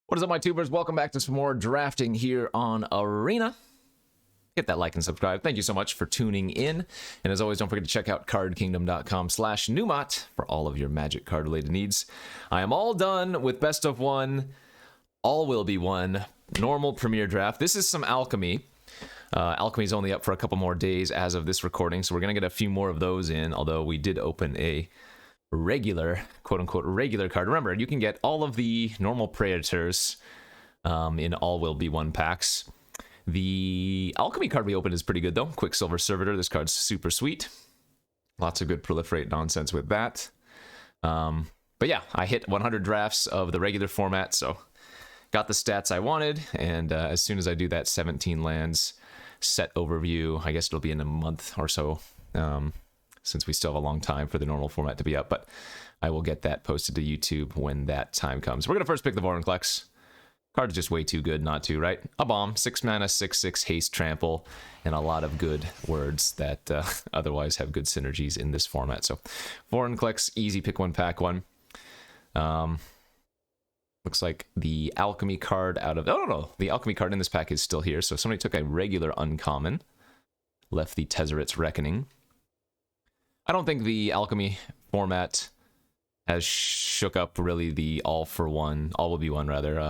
What is up, my tubers? Welcome back to some more drafting here on Arena. Hit that like and subscribe. Thank you so much for tuning in. And as always, don't forget to check out cardkingdom.com/Numot for all of your Magic card related needs. I am all done with best of one, all will be one, normal premier draft. This is some Alchemy. Alchemy's only up for a couple more days as of this recording, so we're going to get a few more of those in, although we did open a regular, quote-unquote regular card. Remember, you can get all of the normal Predators in all will be one packs. The Alchemy card we opened is pretty good, though. Quicksilver Servitor. This card's super sweet. Lots of good proliferate nonsense with that. But yeah, I hit 100 drafts of the regular format, so got the stats I wanted. And as soon as I do that 17 lands set overview, I guess it'll be in a month or so, since we still have a long time for the normal format to be up. But I will get that posted to YouTube when that time comes. We're going to first pick the Vorinclex. Card's just way too good not to, right? A bomb, 6 mana, 6/6 haste trample, and a lot of good words that otherwise have good synergies in this format. So Vorinclex, easy pick one, pack one. Looks like the Alchemy card out of... Oh, no, the Alchemy card in this pack is still here. So somebody took a regular uncommon, left the Tezzeret's Reckoning. I don't think the Alchemy format has shook up really the all will be one rather,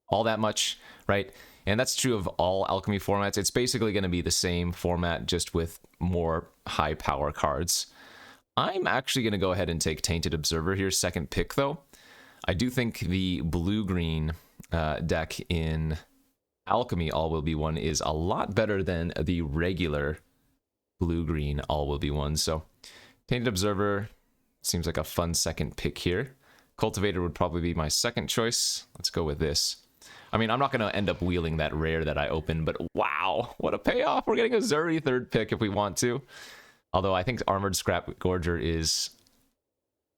all that much, right? And that's true of all Alchemy formats. It's basically going to be the same format, just with more high power cards. I'm actually going to go ahead and take Tainted Observer here, second pick though. I do think the blue-green deck in Alchemy all will be one is a lot better than the regular blue-green all will be one. So Tainted Observer seems like a fun second pick here. Cultivator would probably be my second choice. Let's go with this. I mean, I'm not going to end up wheeling that rare that I opened, but wow, what a payoff. We're getting a Zuri third pick if we want to. Although I think Armored Scrap Gorger is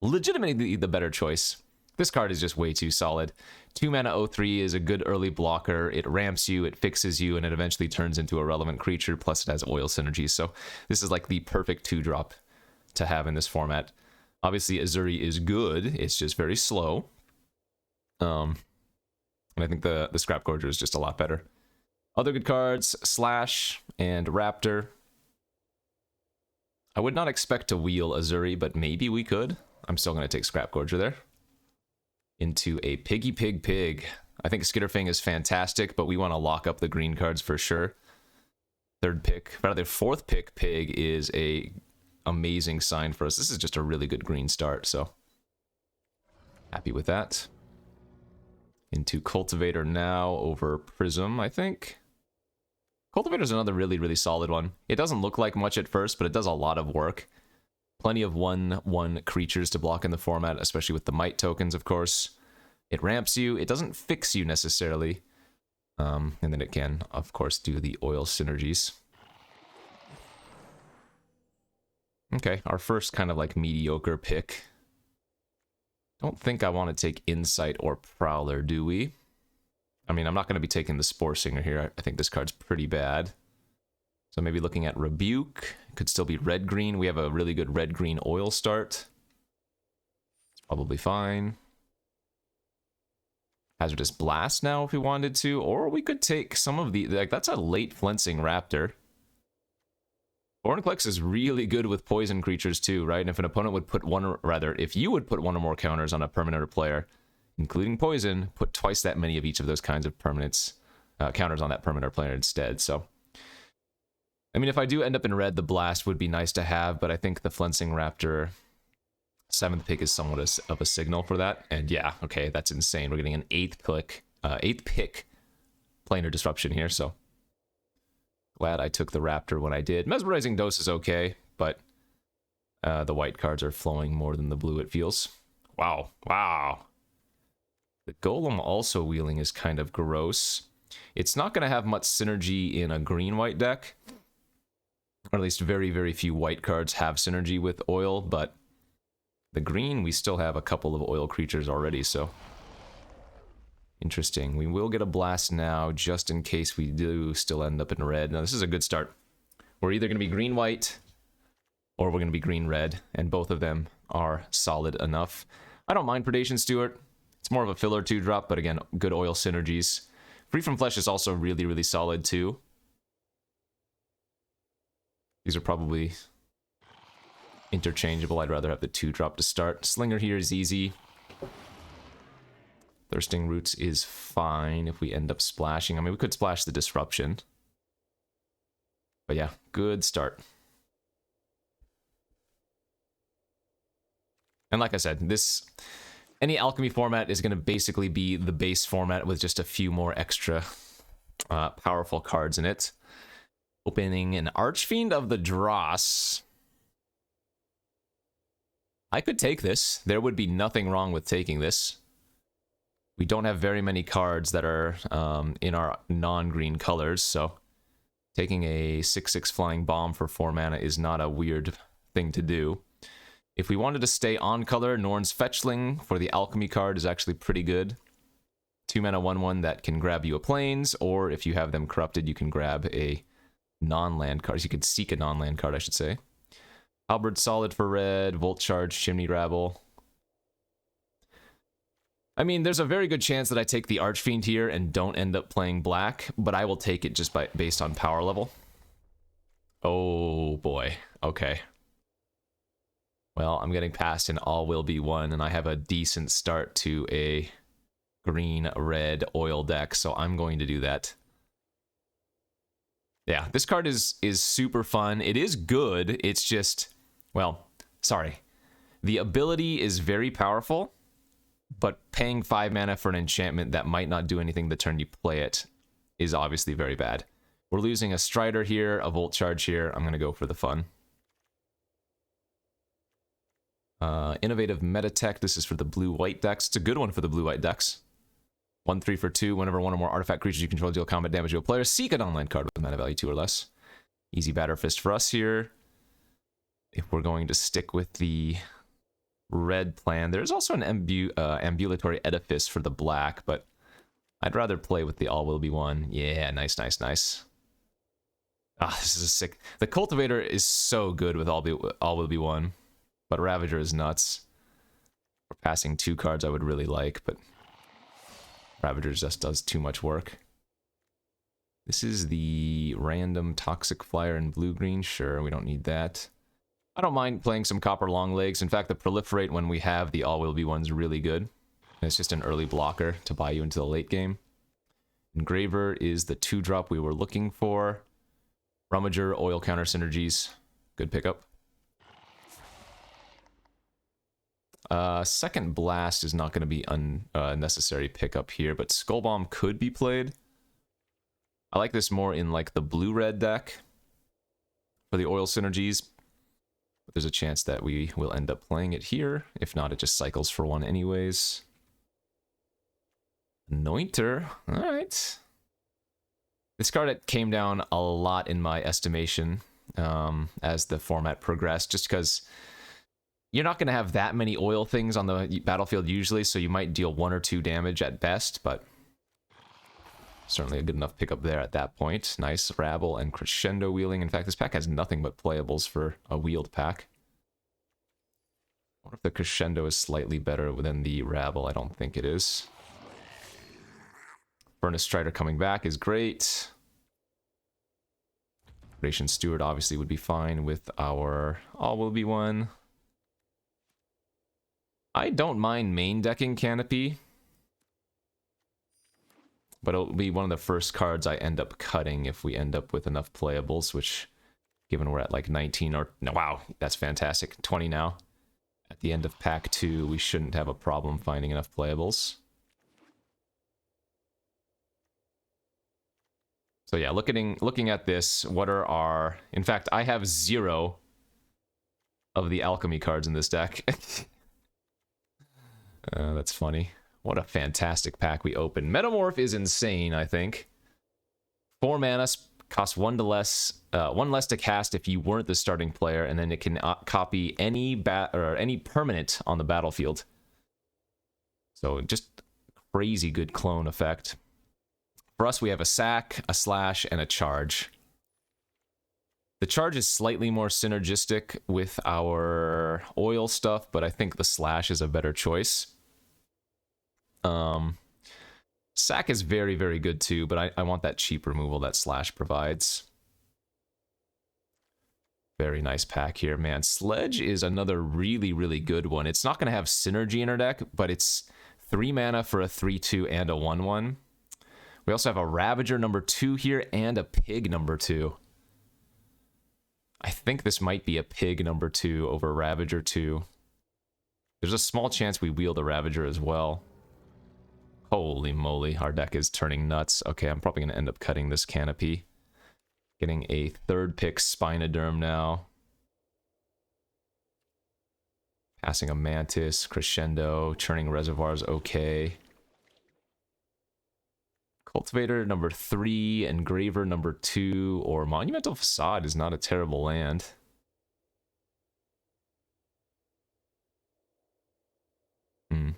legitimately the better choice. This card is just way too solid. 2 mana 0/3 is a good early blocker. It ramps you, it fixes you, and it eventually turns into a relevant creature, plus it has oil synergy. So this is like the perfect 2-drop to have in this format. Obviously, Azuri is good. It's just very slow. And I think the Scrap Gorger is just a lot better. Other good cards, Slash and Raptor. I would not expect to wheel Azuri, but maybe we could. I'm still going to take Scrap Gorger there. Into a Piggy Pig Pig. I think Skitterfang is fantastic, but we want to lock up the green cards for sure. Fourth pick Pig is a amazing sign for us. This is just a really good green start, so happy with that. Into Cultivator now over Prism, I think. Cultivator's another really, really solid one. It doesn't look like much at first, but it does a lot of work. Plenty of 1/1 creatures to block in the format, especially with the Might tokens, of course. It ramps you. It doesn't fix you necessarily. And then it can, of course, do the oil synergies. Okay, our first kind of like mediocre pick. Don't think I want to take Insight or Prowler, do we? I mean, I'm not going to be taking the Spore Singer here. I think this card's pretty bad. So maybe looking at Rebuke. Could still be red-green. We have a really good red-green oil start. It's probably fine. Hazardous Blast now if we wanted to. Or we could take some of the... Like, that's a late Flensing Raptor. Vorinclex is really good with poison creatures too, right? And if an opponent would put one... Rather, if you would put one or more counters on a permanent or player, including poison, put twice that many of each of those kinds of permanents... counters on that permanent or player instead, so... I mean, if I do end up in red, the Blast would be nice to have, but I think the Flensing Raptor 7th pick is somewhat of a signal for that. And yeah, okay, that's insane. We're getting an 8th pick Planar Disruption here, so glad I took the Raptor when I did. Mesmerizing Dose is okay, but the white cards are flowing more than the blue, it feels. Wow, wow. The Golem also wheeling is kind of gross. It's not going to have much synergy in a green-white deck. Or at least very, very few white cards have synergy with oil, but the green, we still have a couple of oil creatures already, so... Interesting. We will get a Blast now, just in case we do still end up in red. Now, this is a good start. We're either going to be green-white, or we're going to be green-red, and both of them are solid enough. I don't mind Predation Steward. It's more of a filler 2-drop, but again, good oil synergies. Free from Flesh is also really, really solid too. These are probably interchangeable. I'd rather have the 2-drop to start. Slinger here is easy. Thirsting Roots is fine if we end up splashing. I mean, we could splash the Disruption. But yeah, good start. And like I said, any Alchemy format is going to basically be the base format with just a few more extra powerful cards in it. Opening an Archfiend of the Dross. I could take this. There would be nothing wrong with taking this. We don't have very many cards that are in our non-green colors, so taking a 6/6 Flying Bomb for 4 mana is not a weird thing to do. If we wanted to stay on color, Norn's Fetchling for the Alchemy card is actually pretty good. 2 mana 1/1 that can grab you a Plains, or if you have them corrupted, you can grab a non-land card. You could seek a non-land card, I should say. Halberd Solid for red, Volt Charge, Chimney Rabble. I mean, there's a very good chance that I take the Archfiend here and don't end up playing black, but I will take it just based on power level. Oh boy, okay. Well, I'm getting past an All Will Be One, and I have a decent start to a green-red oil deck, so I'm going to do that. Yeah, this card is super fun. It is good, it's just, well, sorry. The ability is very powerful, but paying 5 mana for an enchantment that might not do anything the turn you play it is obviously very bad. We're losing a Strider here, a Volt Charge here. I'm going to go for the fun. Innovative Meta Tech. This is for the blue-white decks. It's a good one for the blue-white decks. 1/3 for 2. Whenever one or more artifact creatures you control deal combat damage to a player, seek an online card with mana value 2 or less. Easy batter fist for us here. If we're going to stick with the red plan, there's also an ambulatory edifice for the black, but I'd rather play with the All Will Be One. Yeah, nice, nice, nice. Ah, this is a sick. The Cultivator is so good with All Will Be One, but Ravager is nuts. For passing 2 cards I would really like, but Ravager just does too much work. This is the random Toxic Flyer in blue-green. Sure, we don't need that. I don't mind playing some Copper Longlegs. In fact, the Proliferate when we have the All Will Be One's really good. And it's just an early blocker to buy you into the late game. Engraver is the 2-drop we were looking for. Rummager, oil counter synergies. Good pickup. Second Blast is not going to be unnecessary pickup here, but Skull Bomb could be played. I like this more in like the blue-red deck for the oil synergies. But there's a chance that we will end up playing it here. If not, it just cycles for 1 anyways. Anointer. Alright. This card came down a lot in my estimation as the format progressed, just because you're not going to have that many oil things on the battlefield usually, so you might deal 1 or 2 damage at best, but certainly a good enough pickup there at that point. Nice Rabble and Crescendo wheeling. In fact, this pack has nothing but playables for a wheeled pack. I wonder if the Crescendo is slightly better than the Rabble. I don't think it is. Furnace Strider coming back is great. Ration Steward obviously would be fine with our All Will Be One. I don't mind main decking Canopy, but it'll be one of the first cards I end up cutting if we end up with enough playables, which, given we're at like 19 or... No, wow, that's fantastic. 20 now. At the end of pack 2, we shouldn't have a problem finding enough playables. So yeah, looking at this, what are our... In fact, I have 0 of the Alchemy cards in this deck. That's funny. What a fantastic pack we opened. Metamorph is insane, I think. 4 mana, costs 1 less to cast if you weren't the starting player, and then it can copy any permanent on the battlefield. So just crazy good clone effect. For us, we have a sack, a slash, and a charge. The charge is slightly more synergistic with our oil stuff, but I think the slash is a better choice. Sack is very, very good too, but I want that cheap removal that Slash provides. Very nice pack here, man. Sledge is another really, really good one. It's not going to have synergy in our deck, but it's 3 mana for a 3/2 and a 1/1. We also have a Ravager number 2 here and a Pig number 2. I think this might be a Pig number 2 over Ravager 2. There's a small chance we wield a Ravager as well. Holy moly, our deck is turning nuts. Okay, I'm probably going to end up cutting this Canopy. Getting a 3rd pick Spinoderm now. Passing a Mantis, Crescendo, Churning Reservoir's okay. Cultivator number 3, Engraver number 2, or Monumental Facade is not a terrible land. Kind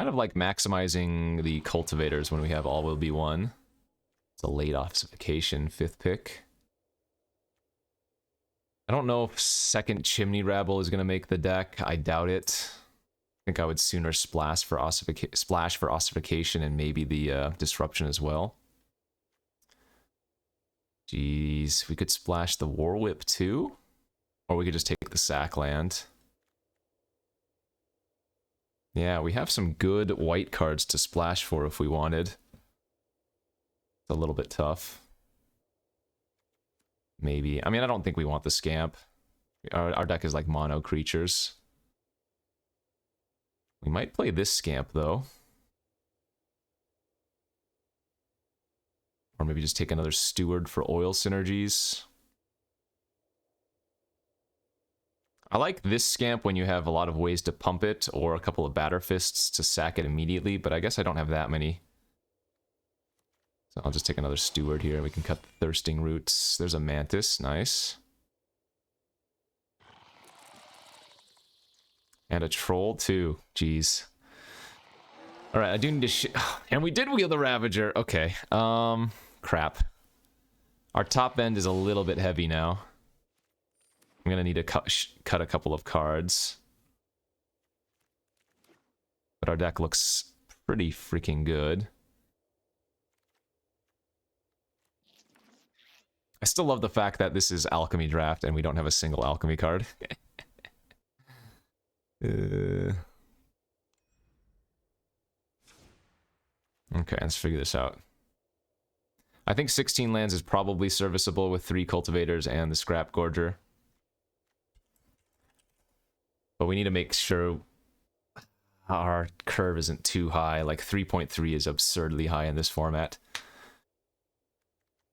of like maximizing the cultivators when we have all will be one. It's a late ossification, 5th pick. I don't know if 2nd Chimney Rabble is going to make the deck. I doubt it. I think I would sooner splash for ossification and maybe the disruption as well. Jeez, we could splash the War Whip too? Or we could just take the sack land. Yeah, we have some good white cards to splash for if we wanted. It's a little bit tough. Maybe. I mean, I don't think we want the Scamp. Our deck is like mono creatures. We might play this Scamp, though. Or maybe just take another Steward for oil synergies. I like this Scamp when you have a lot of ways to pump it, or a couple of Batter Fists to sack it immediately, but I guess I don't have that many. So I'll just take another Steward here. We can cut the Thirsting Roots. There's a Mantis. Nice. And a Troll, too. Jeez. Alright, I do need to and we did wield the Ravager. Okay. Crap. Our top end is a little bit heavy now. I'm gonna need to cut a couple of cards. But our deck looks pretty freaking good. I still love the fact that this is Alchemy Draft and we don't have a single Alchemy card. Okay, let's figure this out. I think 16 lands is probably serviceable with 3 cultivators and the Scrap Gorger. But we need to make sure our curve isn't too high. Like 3.3 is absurdly high in this format.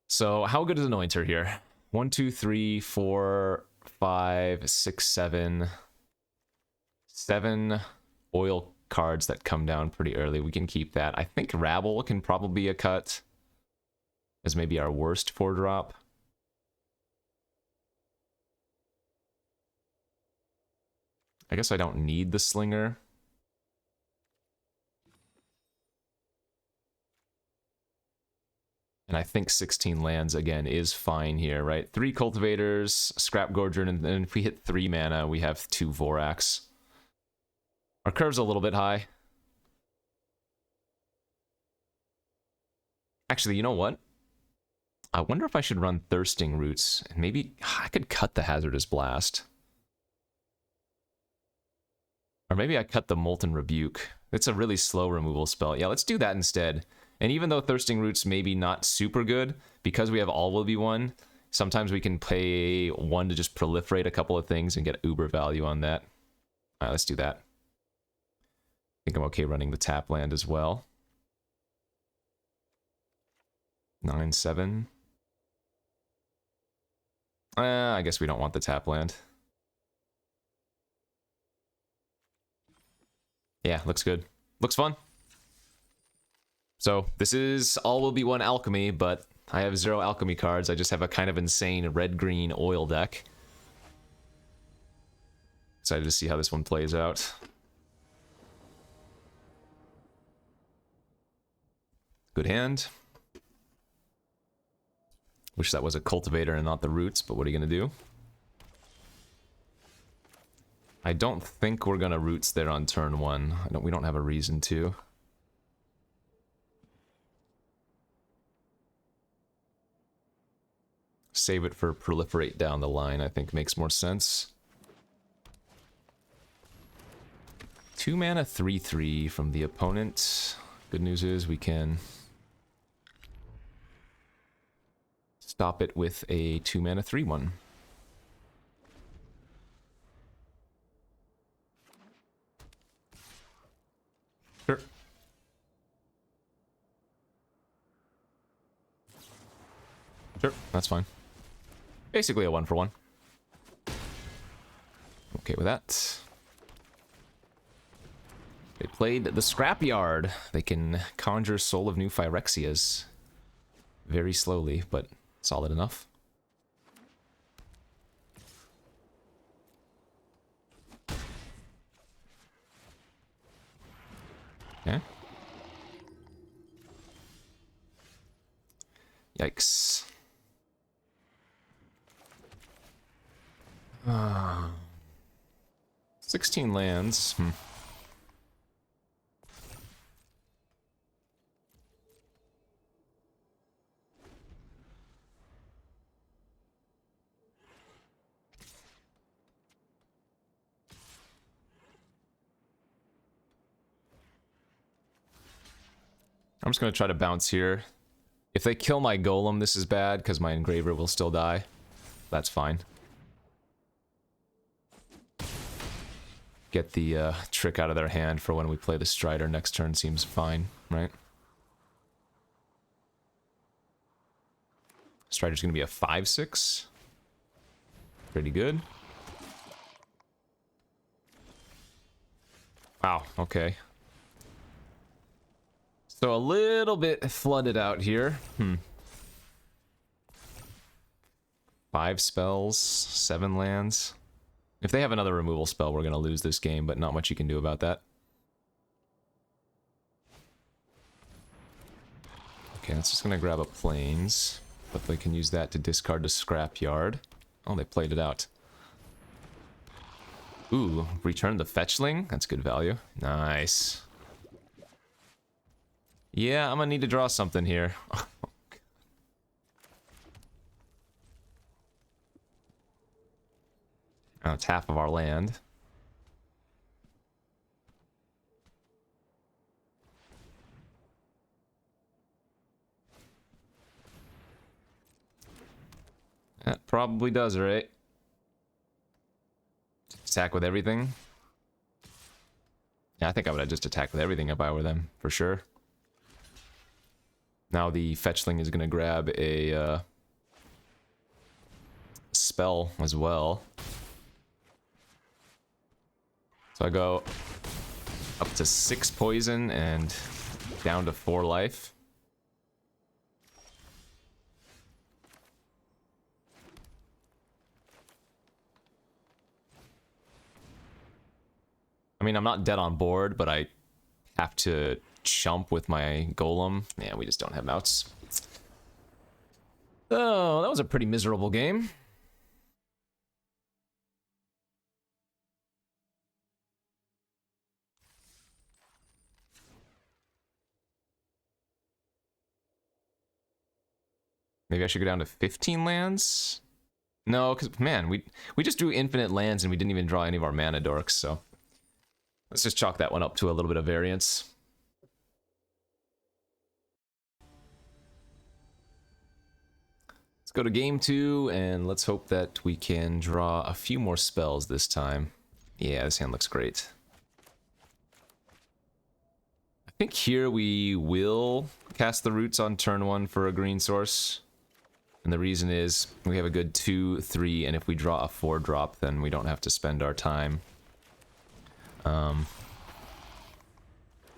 So how good is Anointer here? 1, 2, 3, 4, 5, 6, 7. 7 oil cards that come down pretty early. We can keep that. I think Rabble can probably be a cut as maybe our worst 4-drop. I guess I don't need the Slinger. And I think 16 lands, again, is fine here, right? 3 Cultivators, Scrap Gorger, and then if we hit 3 mana, we have 2 Vorax. Our curve's a little bit high. Actually, you know what? I wonder if I should run Thirsting Roots. And maybe I could cut the Hazardous Blast. Or maybe I cut the Molten Rebuke. It's a really slow removal spell. Yeah, let's do that instead. And even though Thirsting Roots maybe not super good, because we have All Will Be One, sometimes we can pay 1 to just proliferate a couple of things and get uber value on that. Alright, let's do that. I think I'm okay running the tap land as well. 9/7. I guess we don't want the tap land. Yeah, looks good. Looks fun. So, this is All Will Be One Alchemy, but I have 0 Alchemy cards. I just have a kind of insane red-green oil deck. Excited to see how this one plays out. Good hand. Wish that was a Cultivator and not the Roots, but what are you going to do? I don't think we're gonna roots there on turn 1. We don't have a reason to. Save it for proliferate down the line, I think makes more sense. 2 mana 3/3 from the opponent. Good news is we can stop it with a 2 mana 3/1. Sure. Sure, that's fine. Basically a 1-for-1. Okay with that. They played the Scrapyard. They can conjure Soul of New Phyrexias very slowly, but solid enough. Okay. Yikes. 16 lands. I'm just going to try to bounce here. If they kill my golem, this is bad, because my engraver will still die. That's fine. Get the trick out of their hand for when we play the Strider next turn seems fine, right? Strider's going to be a 5/6. Pretty good. Wow, okay. So a little bit flooded out here. 5 spells, 7 lands. If they have another removal spell, we're going to lose this game, but not much you can do about that. Okay, that's just going to grab a Plains. But they can use that to discard the Scrapyard. Oh, they played it out. Ooh, return the Fetchling? That's good value. Nice. Yeah, I'm gonna need to draw something here. Oh, it's half of our land. That probably does, right? Attack with everything? Yeah, I think I would have just attacked with everything if I were them, for sure. Now the Fetchling is going to grab a spell as well. So I go up to 6 poison and down to 4 life. I mean, I'm not dead on board, but I have to chump with my golem. Yeah, we just don't have mounts. Oh, that was a pretty miserable game. Maybe I should go down to 15 lands? No, because, man, we just drew infinite lands and we didn't even draw any of our mana dorks, so... Let's just chalk that one up to a little bit of variance. Let's go to game 2, and let's hope that we can draw a few more spells this time. Yeah, this hand looks great. I think here we will cast the Roots on turn 1 for a green source. And the reason is, we have a good 2, 3, and if we draw a 4-drop, then we don't have to spend our time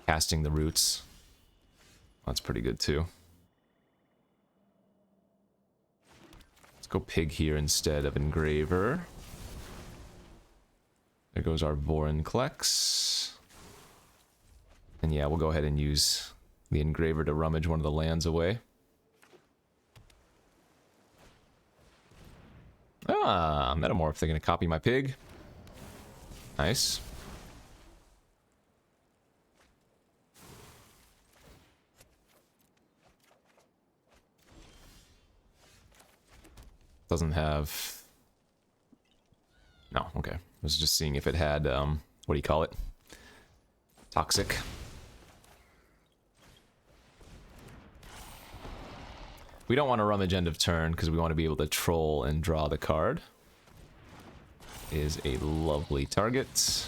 casting the Roots. That's pretty good too. Let's go Pig here instead of Engraver. There goes our Vorinclex. And yeah, we'll go ahead and use the Engraver to rummage one of the lands away. Ah, Metamorph, they're gonna copy my Pig. Nice. Doesn't have... No, okay. I was just seeing if it had, what do you call it? Toxic. We don't want to rummage end of turn because we want to be able to troll and draw the card. Is a lovely target.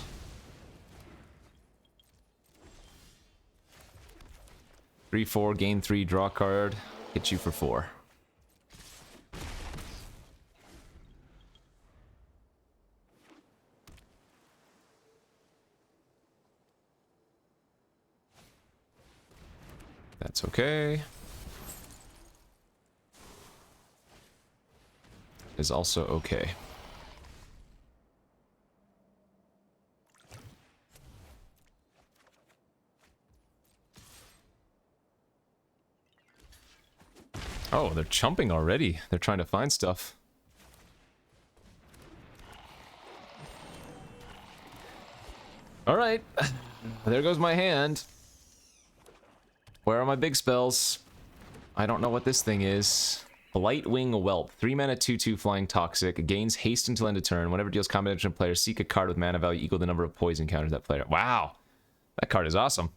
Three, 4, gain 3, draw card, hit you for 4. That's okay. Is also okay. Oh, they're chumping already. They're trying to find stuff. Alright. There goes my hand. Where are my big spells? I don't know what this thing is. Blightwing Whelp. 3 mana 2/2 flying toxic. Gains haste until end of turn. Whenever it deals combat damage to a player, seek a card with mana value equal to the number of poison counters that player. Wow! That card is awesome.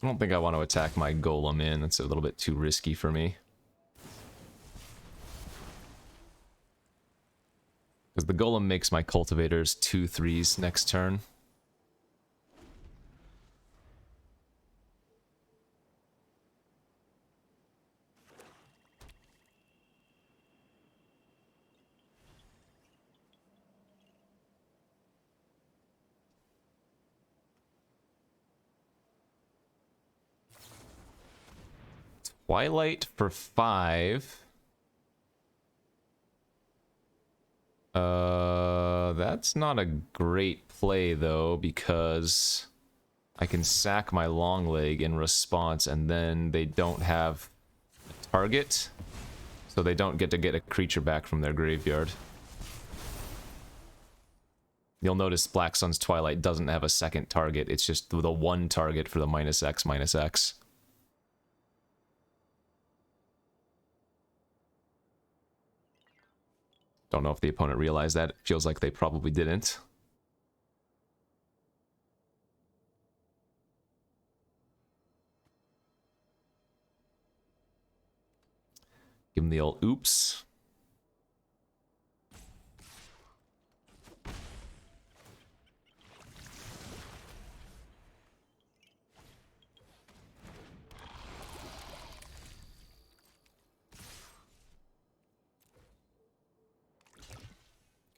I don't think I want to attack my golem in. That's a little bit too risky for me. Because the golem makes my cultivators 2/3s next turn. Twilight for 5. That's not a great play though, because I can sack my long leg in response and then they don't have a target, so they don't get to get a creature back from their graveyard. You'll notice Black Sun's Twilight doesn't have a second target, it's just the one target for the -X/-X. Don't know if the opponent realized that. It feels like they probably didn't. Give him the old oops.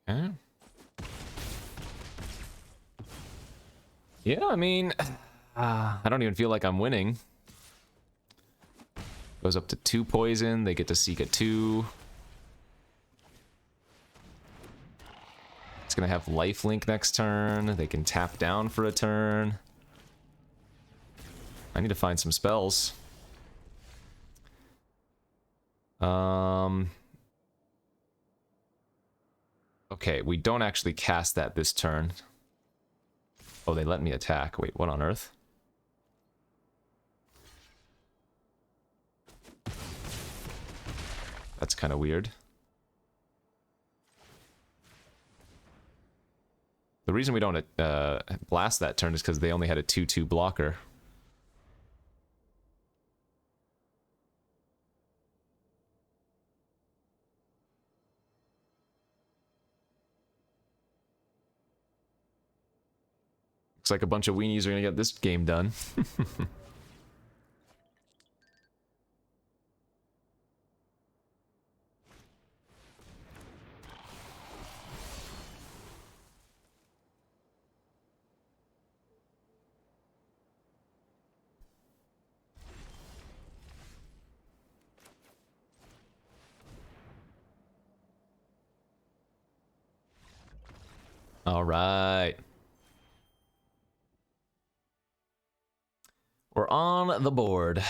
Okay. Yeah, I mean, I don't even feel like I'm winning. Goes up to 2 poison, they get to seek a 2. It's gonna have lifelink next turn, they can tap down for a turn. I need to find some spells. Okay, we don't actually cast that this turn. Oh, they let me attack. Wait, what on earth? That's kind of weird. The reason we don't blast that turn is because they only had a 2/2 blocker. Looks like a bunch of weenies are gonna get this game done. All right. We're on the board.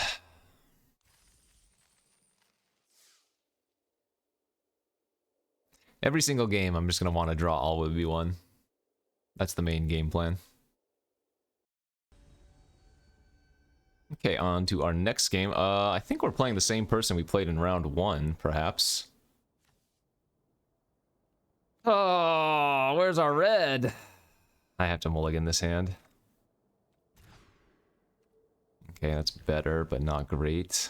Every single game, I'm just going to want to draw all will be one. That's the main game plan. Okay, on to our next game. I think we're playing the same person we played in round 1, perhaps. Oh, where's our red? I have to mulligan this hand. Okay, that's better, but not great.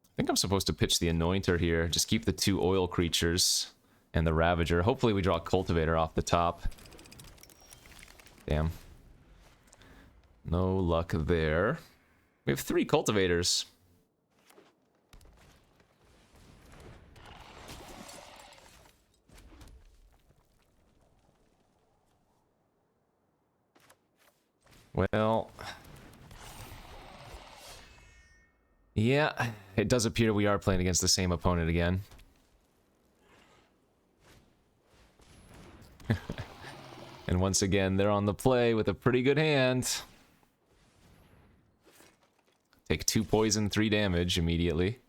I think I'm supposed to pitch the Anointer here. Just keep the 2 oil creatures and the Ravager. Hopefully we draw a Cultivator off the top. Damn. No luck there. We have 3 Cultivators. Well... yeah, it does appear we are playing against the same opponent again. And once again, they're on the play with a pretty good hand. Take 2 poison, 3 damage immediately.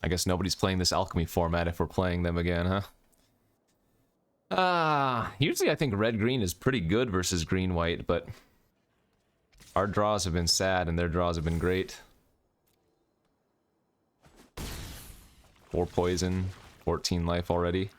I guess nobody's playing this Alchemy format if we're playing them again, huh? Usually I think red-green is pretty good versus green-white, but our draws have been sad and their draws have been great. 4 poison, 14 life already.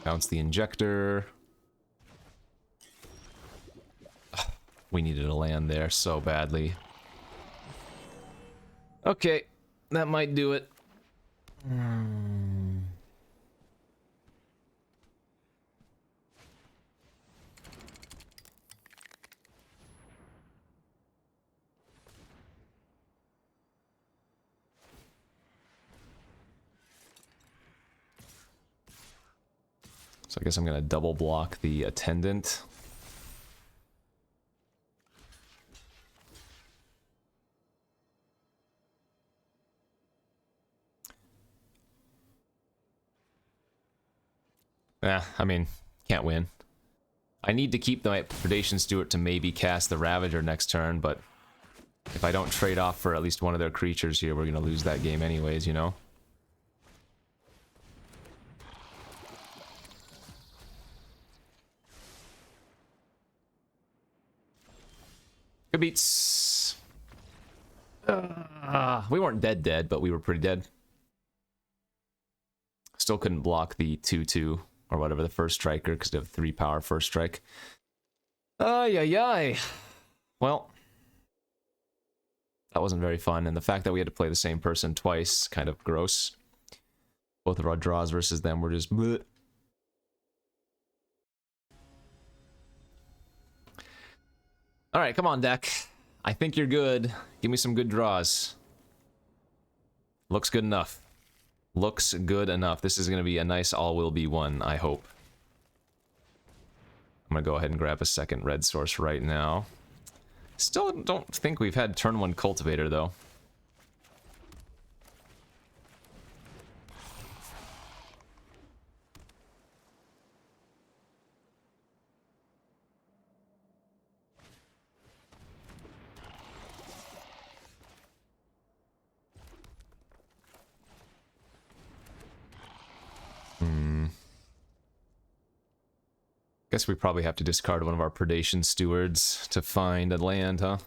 Bounce the Injector. Ugh, we needed a land there so badly. Okay, that might do it. So I guess I'm gonna double block the Attendant. I mean, can't win. I need to keep the Predation Steward to maybe cast the Ravager next turn, but if I don't trade off for at least one of their creatures here, we're gonna lose that game anyways, you know? Good beats. We weren't dead, but we were pretty dead. Still couldn't block the 2/2 or whatever, the first striker, because they have 3 power first strike. Ay. Well, that wasn't very fun, and the fact that we had to play the same person twice, kind of gross. Both of our draws versus them were just bleh. Alright, come on, deck. I think you're good. Give me some good draws. Looks good enough. Looks good enough. This is going to be a nice all-will-be-one, I hope. I'm going to go ahead and grab a second red source right now. Still don't think we've had turn 1 Cultivator, though. Guess we probably have to discard one of our Predation Stewards to find a land, huh?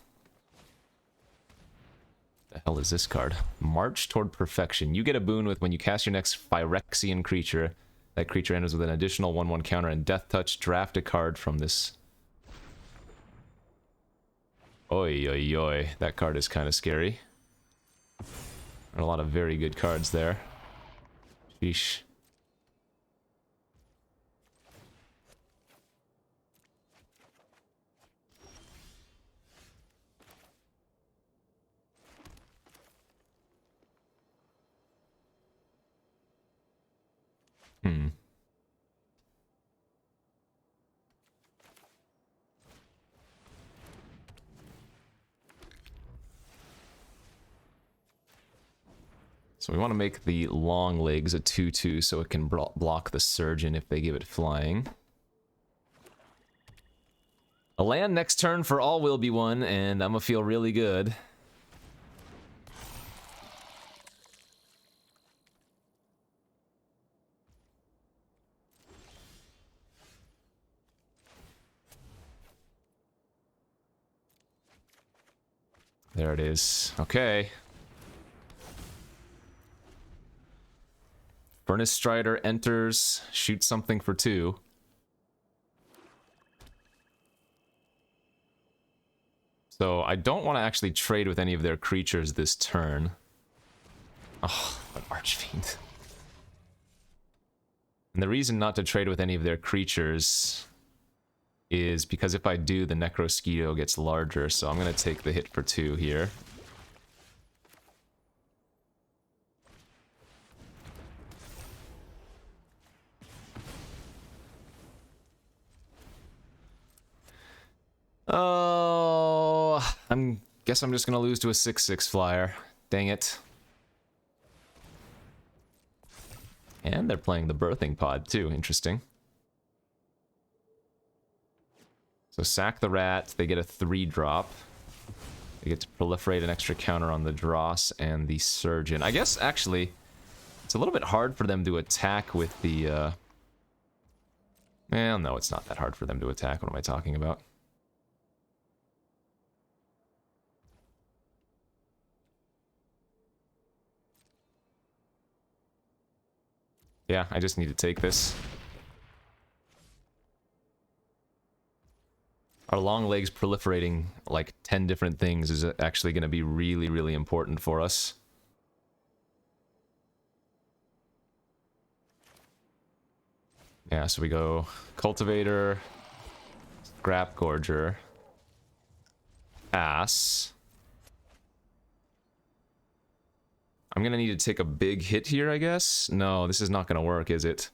The hell is this card? March Toward Perfection. You get a boon with when you cast your next Phyrexian creature. That creature enters with an additional 1/1 counter and Death Touch. Draft a card from this. Oi, oi, oi. That card is kind of scary. There are a lot of very good cards there. Sheesh. Hmm. So we want to make the long legs a 2/2 so it can block the Surgeon if they give it flying. A land next turn for all will be one, and I'm gonna feel really good. There it is. Okay. Furnace Strider enters, shoots something for 2. So I don't want to actually trade with any of their creatures this turn. Oh, an Archfiend. And the reason not to trade with any of their creatures is because if I do, the Necrosquito gets larger, so I'm going to take the hit for 2 here. Oh, guess I'm just gonna lose to a 6/6 flyer. Dang it. And they're playing the Birthing Pod too, interesting. So sack the rat, they get a 3-drop. They get to proliferate an extra counter on the Dross and the Surgeon. I guess, actually, it's a little bit hard for them to attack with the, Well, no, it's not that hard for them to attack. What am I talking about? Yeah, I just need to take this. Our long legs proliferating like 10 different things is actually going to be really, really important for us. Yeah, so we go Cultivator, Scrap Gorger, Ass. I'm going to need to take a big hit here, I guess? No, this is not going to work, is it?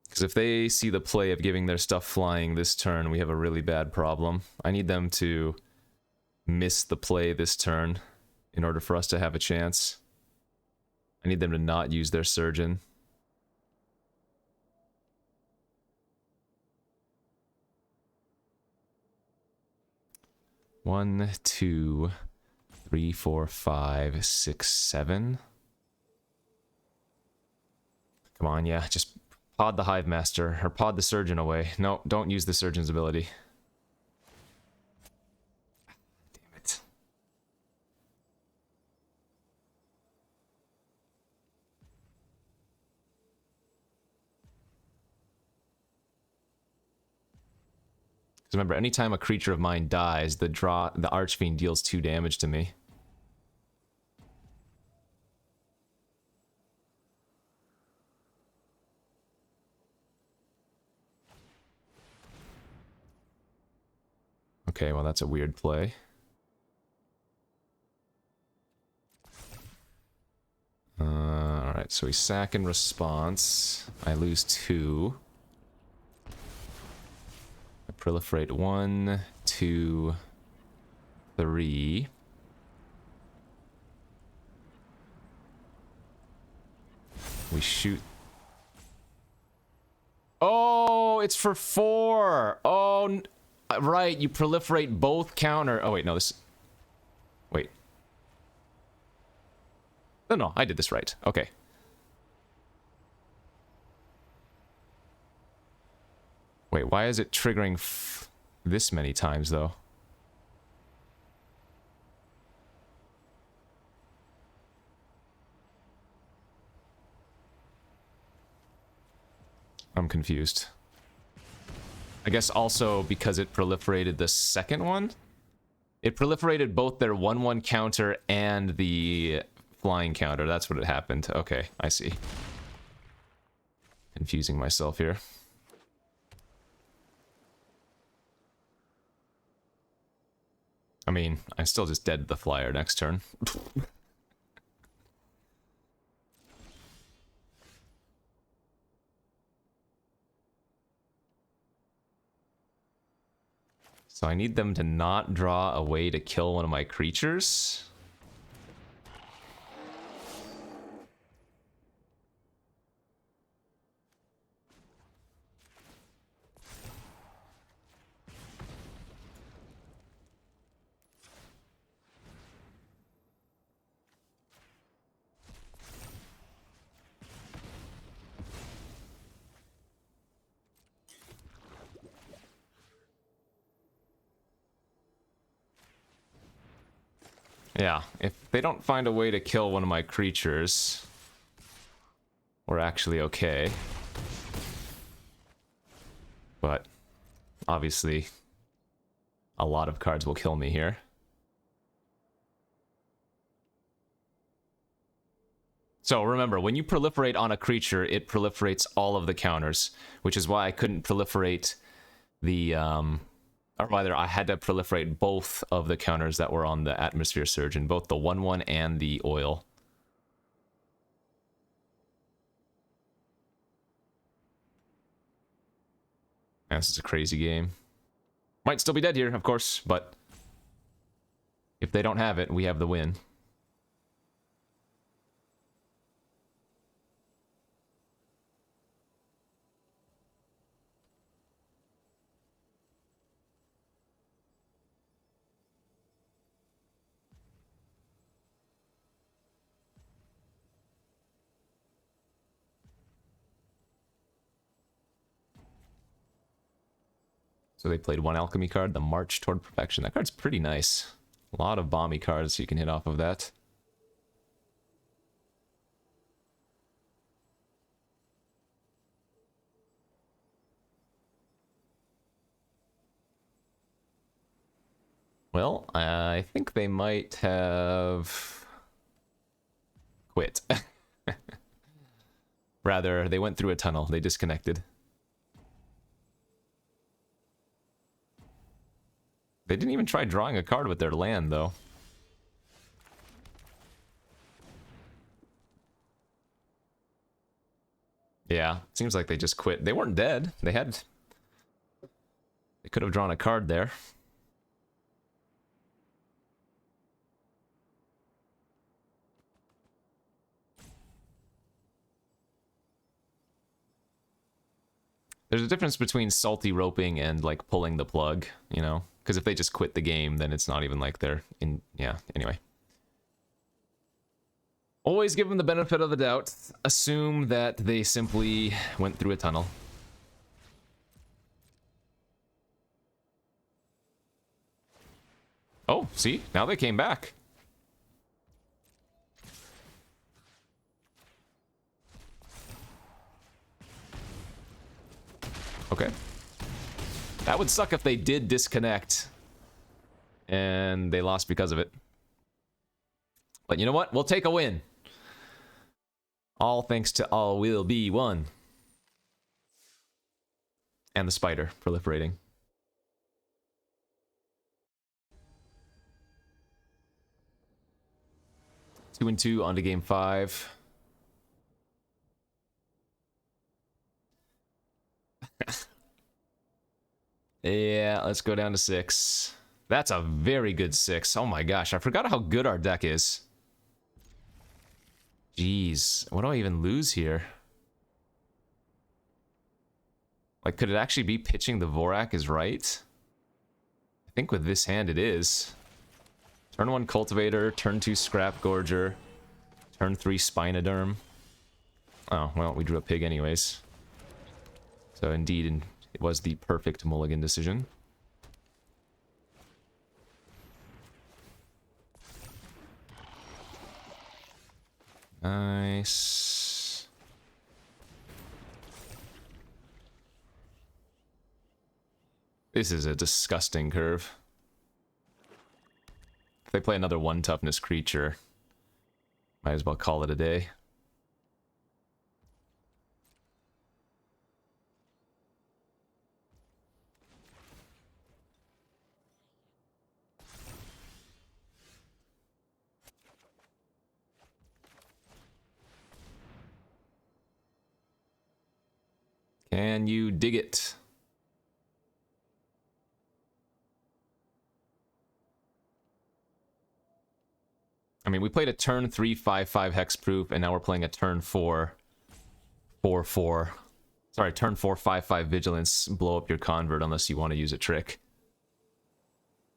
Because if they see the play of giving their stuff flying this turn, we have a really bad problem. I need them to miss the play this turn in order for us to have a chance. I need them to not use their Surgeon. One, 2, 3, 4, 5, 6, 7. Come on, yeah, just pod the Hive Master, or pod the Surgeon away. No, don't use the Surgeon's ability. Damn it. Because remember, anytime a creature of mine dies, the Archfiend deals 2 damage to me. Okay, well that's a weird play. Alright, so we sack in response. I lose 2. I proliferate 1, 2, 3. We shoot. Oh, it's for 4! Oh, right, you proliferate both counter. Oh, wait, no, this... Wait. No, I did this right. Okay. Wait, why is it triggering this many times, though? I'm confused. I guess also because it proliferated the second one. It proliferated both their 1/1 counter and the flying counter. That's what it happened. Okay, I see. Confusing myself here. I mean, I still just dead the flyer next turn. So I need them to not draw a way to kill one of my creatures. Yeah, if they don't find a way to kill one of my creatures, we're actually okay. But obviously, a lot of cards will kill me here. So remember, when you proliferate on a creature, it proliferates all of the counters, which is why I couldn't proliferate the, or rather, I had to proliferate both of the counters that were on the Atmosphere Surgeon, both the 1/1 and the oil. Man, this is a crazy game. Might still be dead here, of course, but if they don't have it, we have the win. So they played one Alchemy card, the March Toward Perfection. That card's pretty nice. A lot of bomby cards you can hit off of that. Well, I think they might have quit. Rather, they went through a tunnel. They disconnected. They didn't even try drawing a card with their land, though. Yeah, seems like they just quit. They weren't dead. They could have drawn a card there. There's a difference between salty roping and, like, pulling the plug, you know? Because if they just quit the game, then it's not even like they're in... Yeah, anyway. Always give them the benefit of the doubt. Assume that they simply went through a tunnel. Oh, see? Now they came back. Okay. That would suck if they did disconnect and they lost because of it. But you know what? We'll take a win. All thanks to all will be one. And the spider proliferating. 2-2 on to game 5. Yeah, let's go down to 6. That's a very good 6. Oh my gosh, I forgot how good our deck is. Jeez, what do I even lose here? Like, could it actually be pitching the Vorak is right? I think with this hand it is. Turn 1 Cultivator, turn 2 Scrap Gorger, turn 3 Spinoderm. Oh, well, we drew a pig anyways. So indeed, it was the perfect mulligan decision. Nice. This is a disgusting curve. If they play another 1 toughness creature, might as well call it a day. Can you dig it? I mean, we played a turn 3 5/5 hexproof, and now we're playing a turn 4 4/4. Sorry, turn 4 5/5 vigilance. Blow up your convert unless you want to use a trick.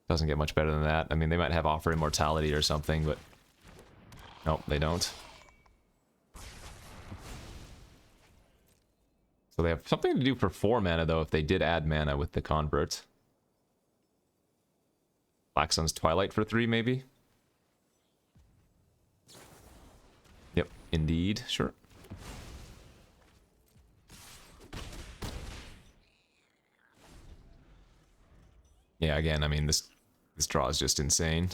Doesn't get much better than that. I mean, they might have offer immortality or something, but nope, they don't. So they have something to do for 4 mana, though, if they did add mana with the convert. Black Sun's Twilight for 3, maybe? Yep, indeed, sure. Yeah, again, I mean, this draw is just insane.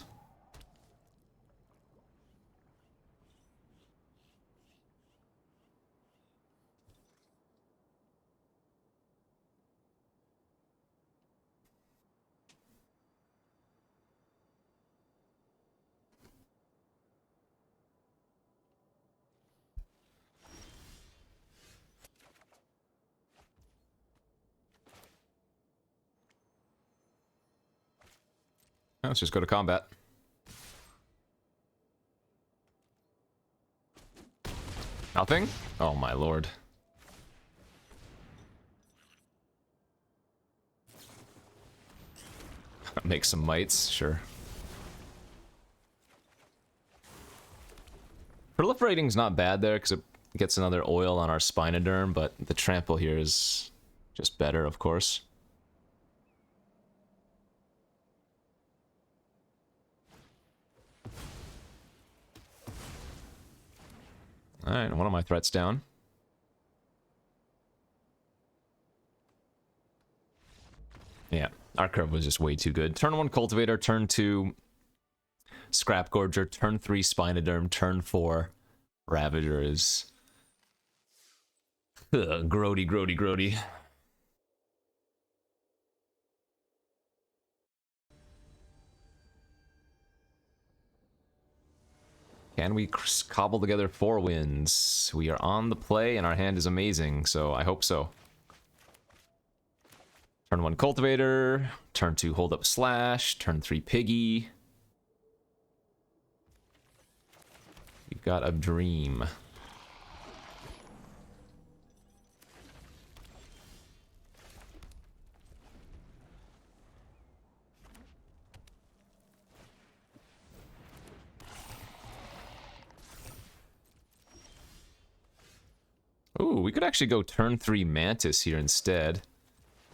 Let's just go to combat. Nothing? Oh my lord. Make some mites, sure. Proliferating's not bad there because it gets another oil on our Spinoderm, but the trample here is just better, of course. Alright, one of my threats down. Yeah, our curve was just way too good. Turn 1 Cultivator, turn 2 Scrap Gorger, turn 3 Spinoderm, turn 4 Ravager is... Ugh, grody, grody, grody. Can we cobble together 4 wins? We are on the play, and our hand is amazing, so I hope so. Turn 1 Cultivator, turn 2 Hold Up Slash, turn 3 Piggy. You've got a dream. Ooh, we could actually go turn 3 Mantis here instead.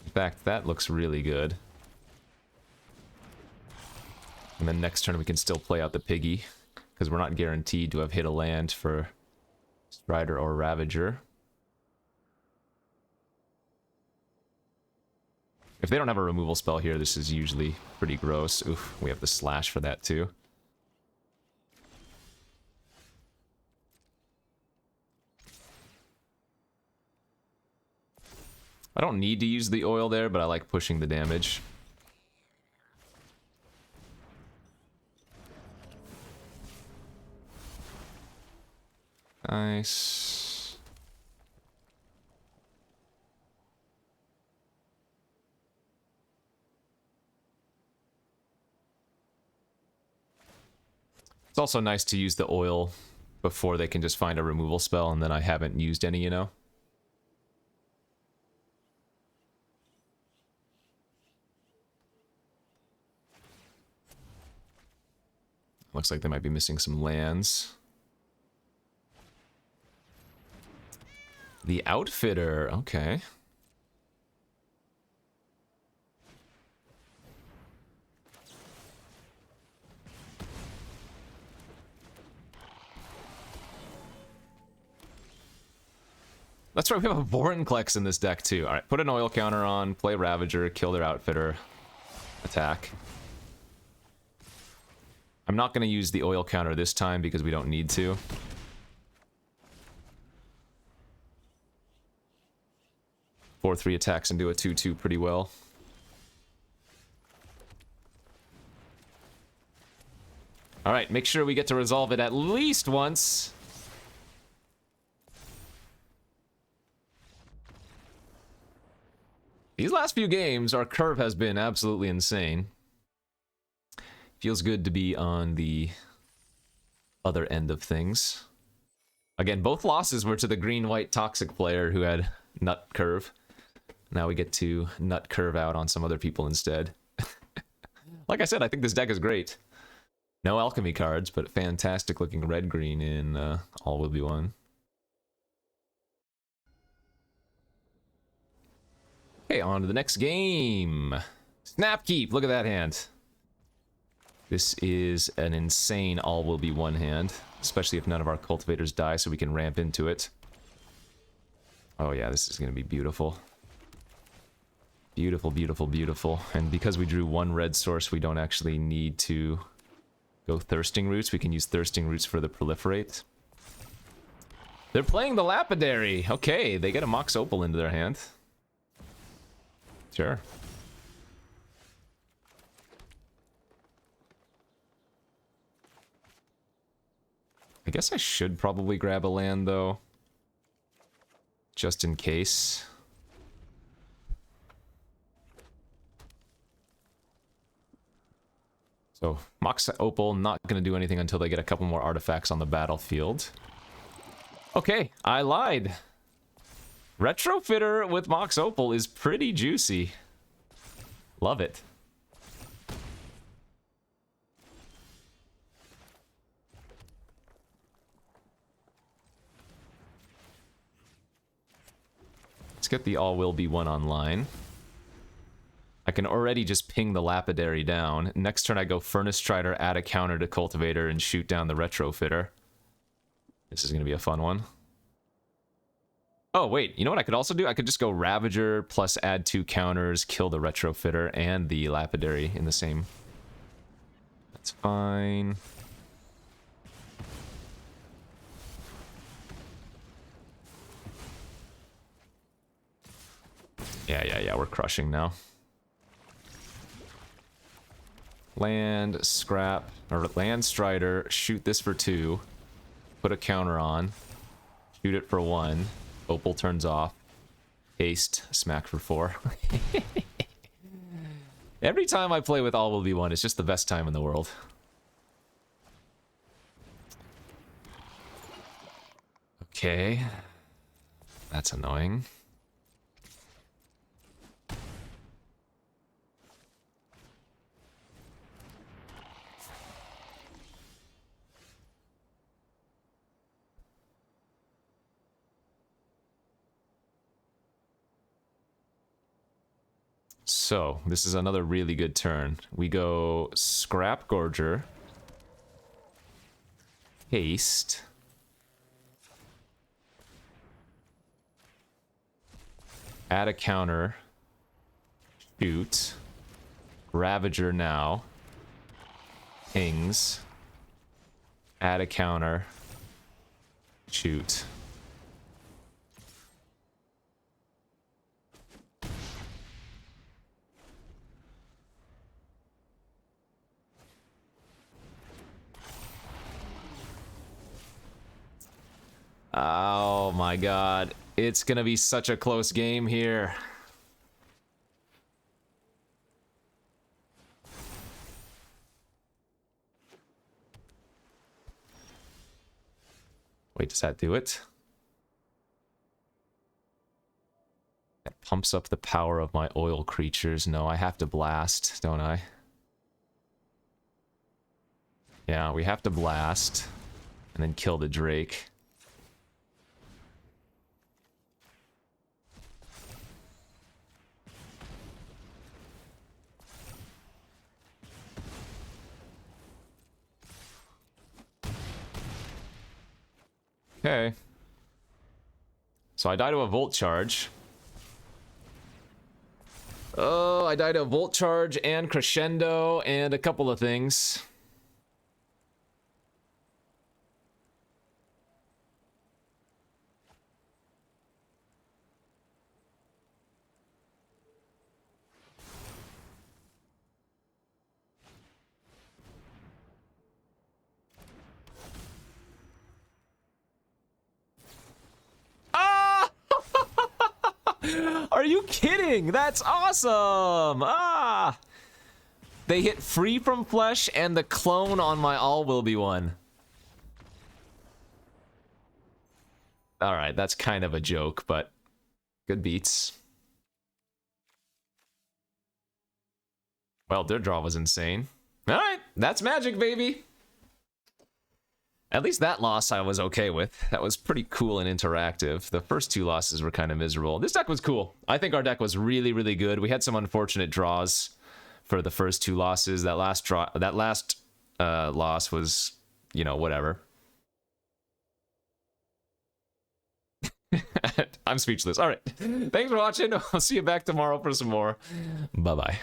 In fact, that looks really good. And then next turn we can still play out the Piggy, because we're not guaranteed to have hit a land for Strider or Ravager. If they don't have a removal spell here, this is usually pretty gross. Oof, we have the Slash for that too. I don't need to use the oil there, but I like pushing the damage. Nice. It's also nice to use the oil before they can just find a removal spell, and then I haven't used any, you know? Looks like they might be missing some lands. The Outfitter, okay. That's right, we have a Vorinclex in this deck too. Alright, put an oil counter on, play Ravager, kill their Outfitter, attack. I'm not going to use the oil counter this time because we don't need to. 4/3 attacks and do a 2/2 pretty well. Alright, make sure we get to resolve it at least once. These last few games, our curve has been absolutely insane. Feels good to be on the other end of things. Again, both losses were to the green-white toxic player who had nut curve. Now we get to nut curve out on some other people instead. Like I said, I think this deck is great. No alchemy cards, but fantastic looking red-green in All Will Be One. Okay, on to the next game. Snapkeep, look at that hand. This is an insane All Will Be One hand, especially if none of our cultivators die so we can ramp into it. Oh yeah, this is going to be beautiful. Beautiful, beautiful, beautiful. And because we drew one red source, we don't actually need to go Thirsting Roots. We can use Thirsting Roots for the Proliferate. They're playing the Lapidary. Okay, they get a Mox Opal into their hand. Sure. I guess I should probably grab a land, though. Just in case. So, Mox Opal not going to do anything until they get a couple more artifacts on the battlefield. Okay, I lied. Retrofitter with Mox Opal is pretty juicy. Love it. Let's get the All Will Be One online. I can already just ping the Lapidary down. Next turn I go Furnace Strider, add a counter to Cultivator, and shoot down the Retrofitter. This is going to be a fun one. Oh, wait, you know what I could also do? I could just go Ravager plus add 2 counters, kill the Retrofitter and the Lapidary in the same. That's fine. Yeah, we're crushing now. Land, scrap, or land Strider, shoot this for 2, put a counter on, shoot it for 1, Opal turns off, haste, smack for 4. Every time I play with All Will Be One, it's just the best time in the world. Okay. That's annoying. So, this is another really good turn. We go Scrap Gorger, haste, add a counter, shoot, Ravager now, pings, add a counter, shoot. Oh my god. It's gonna be such a close game here. Wait, does that do it? That pumps up the power of my oil creatures. No, I have to blast, don't I? Yeah, we have to blast. And then kill the Drake. Okay. So I die to a Volt Charge. Oh, I die to a Volt Charge and Crescendo and a couple of things. Are you kidding? That's awesome! Ah! They hit Free from Flesh and the clone on my All Will Be one. Alright, that's kind of a joke, but good beats. Well, their draw was insane. Alright, that's Magic, baby! At least that loss I was okay with. That was pretty cool and interactive. The first two losses were kind of miserable. This deck was cool. I think our deck was really, really good. We had some unfortunate draws for the first two losses. That last loss was, you know, whatever. I'm speechless. All right. Thanks for watching. I'll see you back tomorrow for some more. Bye-bye.